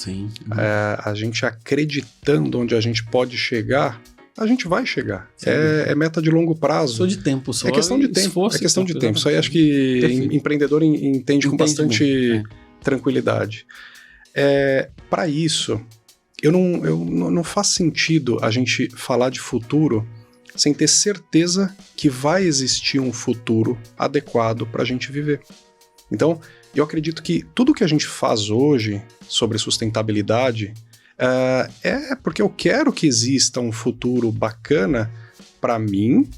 Sim. A gente acreditando onde a gente pode chegar, a gente vai chegar. É meta de longo prazo. Só de tempo só. É questão de tempo. Esforço, é questão de tempo. Isso aí acho que empreendedor entende com bastante tranquilidade. Para isso, não faz sentido a gente falar de futuro sem ter certeza que vai existir um futuro adequado para a gente viver. Então, eu acredito que tudo que a gente faz hoje sobre sustentabilidade é porque eu quero que exista um futuro bacana para mim,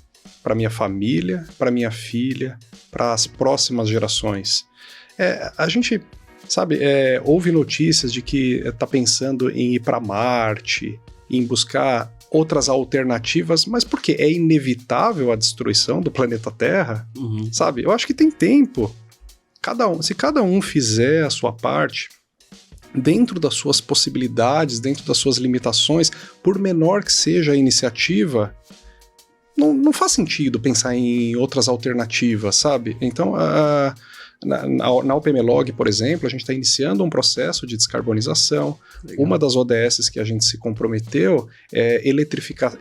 para minha família, para minha filha, para as próximas gerações. A gente, sabe, ouve notícias de que está pensando em ir para Marte, em buscar outras alternativas, mas por quê? É inevitável a destruição do planeta Terra? Sabe? Eu acho que tem tempo. Se cada um fizer a sua parte, dentro das suas possibilidades, dentro das suas limitações, por menor que seja a iniciativa, não faz sentido pensar em outras alternativas, sabe? Então, na UPMLog, por exemplo, a gente está iniciando um processo de descarbonização. Legal. Uma das ODSs que a gente se comprometeu é eletrificar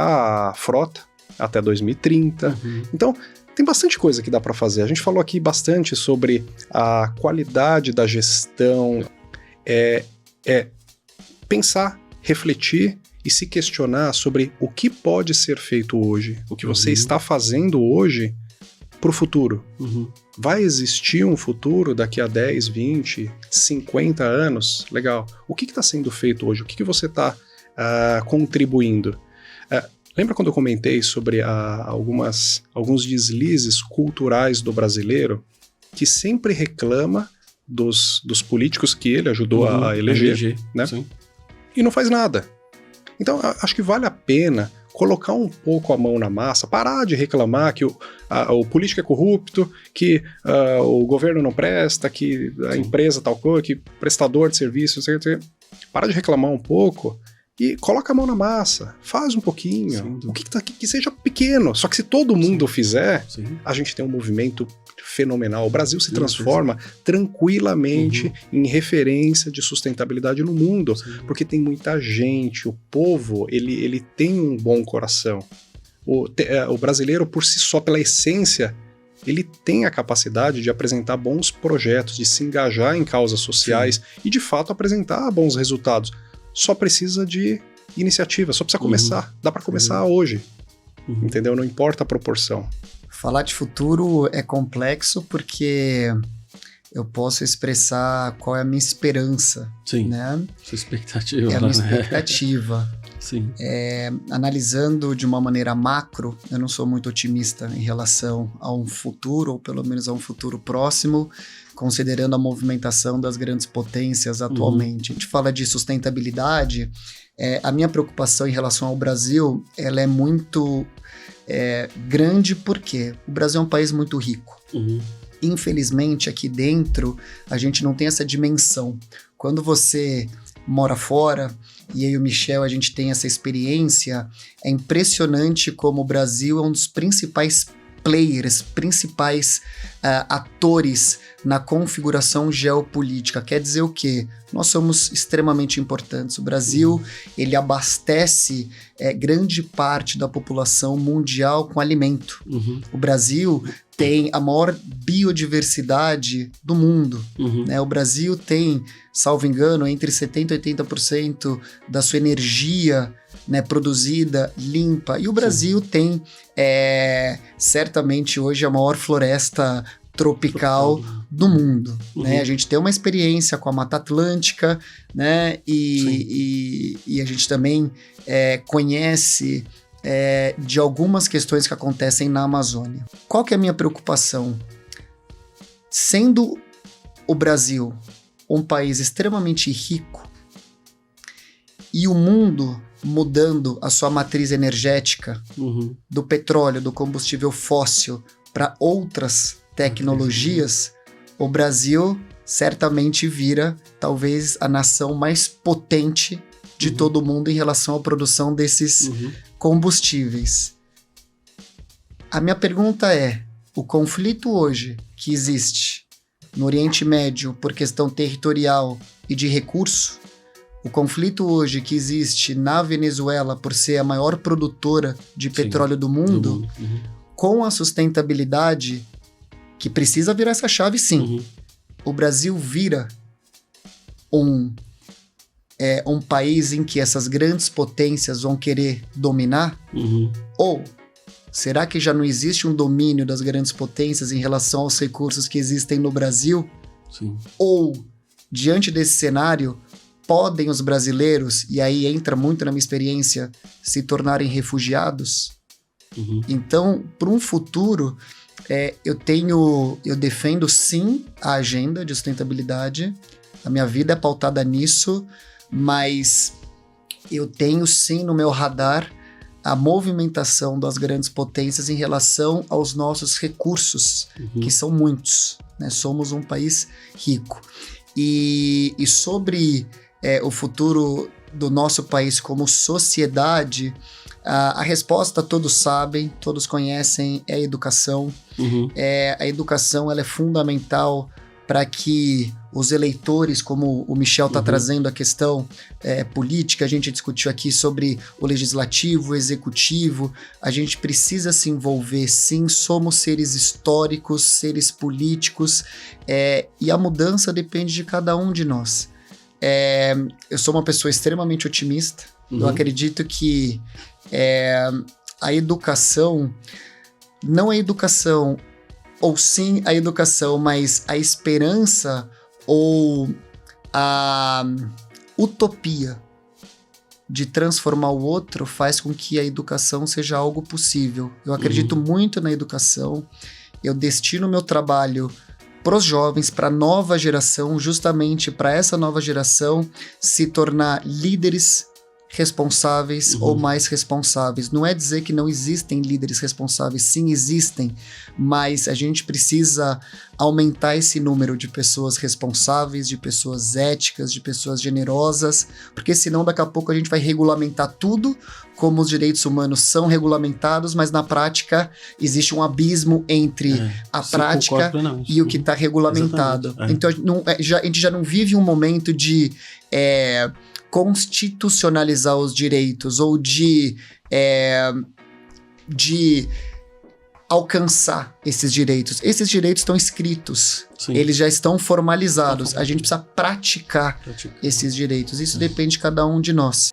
a frota até 2030. Então, tem bastante coisa que dá para fazer. A gente falou aqui bastante sobre a qualidade da gestão, pensar, refletir e se questionar sobre o que pode ser feito hoje, o que você está fazendo hoje para o futuro. Vai existir um futuro daqui a 10, 20, 50 anos? Legal. O que está sendo feito hoje? O que você está contribuindo? Lembra quando eu comentei sobre alguns deslizes culturais do brasileiro que sempre reclama dos políticos que ele ajudou a eleger, né? Sim. E não faz nada. Então, acho que vale a pena colocar um pouco a mão na massa, parar de reclamar que o político é corrupto, que o governo não presta, que a empresa tal coisa, que prestador de serviço, para de reclamar um pouco e coloca a mão na massa, faz um pouquinho, que seja pequeno, só que se todo mundo fizer, a gente tem um movimento fenomenal. O Brasil se transforma tranquilamente em referência de sustentabilidade no mundo, porque tem muita gente, o povo, ele tem um bom coração. O brasileiro, por si só, pela essência, ele tem a capacidade de apresentar bons projetos, de se engajar em causas sociais e, de fato, apresentar bons resultados. Só precisa de iniciativa, só precisa começar. Dá para começar hoje, entendeu? Não importa a proporção. Falar de futuro é complexo porque eu posso expressar qual é a minha esperança. Sim, né? Sua expectativa. É a minha expectativa. Sim. Analisando de uma maneira macro, eu não sou muito otimista em relação a um futuro, ou pelo menos a um futuro próximo, considerando a movimentação das grandes potências atualmente. A gente fala de sustentabilidade, a minha preocupação em relação ao Brasil, ela é muito grande porque o Brasil é um país muito rico. Infelizmente, aqui dentro, a gente não tem essa dimensão. Quando você mora fora, e eu e o Michel, a gente tem essa experiência, é impressionante como o Brasil é um dos principais players, principais atores na configuração geopolítica. Quer dizer o quê? Nós somos extremamente importantes. O Brasil, ele abastece grande parte da população mundial com alimento. O Brasil tem a maior biodiversidade do mundo. Né? O Brasil tem, salvo engano, entre 70% e 80% da sua energia, né, produzida, limpa. E o Brasil tem, certamente, hoje a maior floresta tropical do mundo. Né? A gente tem uma experiência com a Mata Atlântica, né? E a gente também conhece de algumas questões que acontecem na Amazônia. Qual que é a minha preocupação? Sendo o Brasil um país extremamente rico e o mundo mudando a sua matriz energética do petróleo, do combustível fóssil para outras tecnologias, o Brasil certamente vira talvez a nação mais potente de todo o mundo em relação à produção desses combustíveis. A minha pergunta é, o conflito hoje que existe no Oriente Médio por questão territorial e de recurso, o conflito hoje que existe na Venezuela por ser a maior produtora de petróleo do mundo, com a sustentabilidade, que precisa virar essa chave sim. O Brasil vira um país em que essas grandes potências vão querer dominar? Ou será que já não existe um domínio das grandes potências em relação aos recursos que existem no Brasil? Sim. Ou, diante desse cenário, podem os brasileiros, e aí entra muito na minha experiência, se tornarem refugiados? Então, para um futuro, eu defendo sim a agenda de sustentabilidade, a minha vida é pautada nisso, mas eu tenho sim no meu radar a movimentação das grandes potências em relação aos nossos recursos, que são muitos, né? Somos um país rico. E sobre o futuro do nosso país como sociedade, a resposta todos sabem, todos conhecem, é a educação. A educação ela é fundamental para que os eleitores, como o Michel está trazendo a questão política, a gente discutiu aqui sobre o legislativo, o executivo, a gente precisa se envolver, sim, somos seres históricos, seres políticos, e a mudança depende de cada um de nós. Eu sou uma pessoa extremamente otimista, eu acredito que a educação, não a educação, ou sim a educação, mas a esperança ou a utopia de transformar o outro faz com que a educação seja algo possível. Eu acredito muito na educação, eu destino meu trabalho para os jovens, para a nova geração, justamente para essa nova geração se tornar líderes responsáveis ou mais responsáveis. Não é dizer que não existem líderes responsáveis, sim, existem, mas a gente precisa aumentar esse número de pessoas responsáveis, de pessoas éticas, de pessoas generosas, porque senão daqui a pouco a gente vai regulamentar tudo como os direitos humanos são regulamentados, mas na prática existe um abismo entre a prática e o que está regulamentado. Então a gente já não vive um momento de constitucionalizar os direitos ou de alcançar esses direitos. Esses direitos estão escritos, eles já estão formalizados. A gente precisa praticar esses direitos. Isso depende de cada um de nós.